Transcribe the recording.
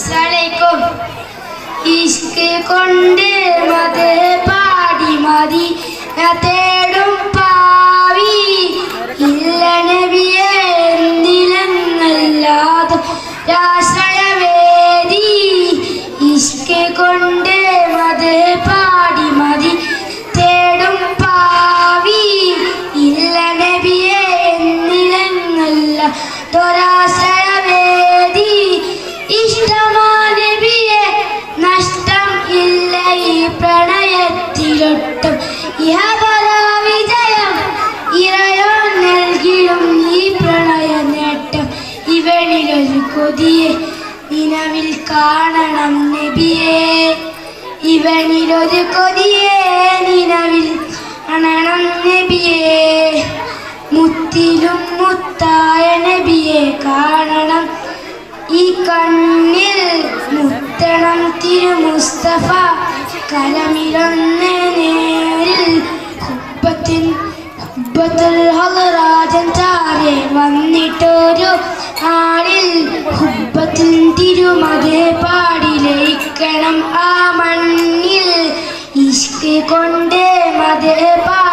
അസ്സലാമലൈക്കും. ഇഷ്ക് കൊണ്ട് മതേ പാടി മതി തേടും പാവി ഇല്ല നബിയെ എന്തിലെന്നല്ലാതെ രാശ്രയവേദി. ഇഷ്ക് കൊണ്ട് മതേ പാടി മതി തേടും പാവി ഇല്ല നബിയെ എന്തിലെന്നല്ല തൊരാശ്രയവേദി. ഇഷ്ടമാ നബിയെ നഷ്ടം ഇല്ല ഈ പ്രണയത്തിലൊട്ടും ഇഹപര വിജയം ഇറയോ നൽകിയും ഈ പ്രണയ നേട്ടം. ഇവനിലൊരു കൊതിയെ നിലവിൽ കാണണം നബിയെ. ഇവനിലൊരു കൊതിയെ നിലവിൽ കാണണം നബിയെ. മുത്തിലും മുത്തായ നബിയെ കാണണം ഈ കണ്ണിൽ മുത്തണം തിരുമുസ്തഫ കലമിലൊന്ന് നേരിൽ. ഹുബ്ബത്തുൽ ഹളറാജൻ ചാരെ വന്നിട്ടൊരു ആളിൽ ഹുബ്ബത്തിൽ തിരുമതേ പാടി ലയിക്കണം ആ മണ്ണിൽ. ഇഷ്ക് കൊണ്ട് മതേ പാടി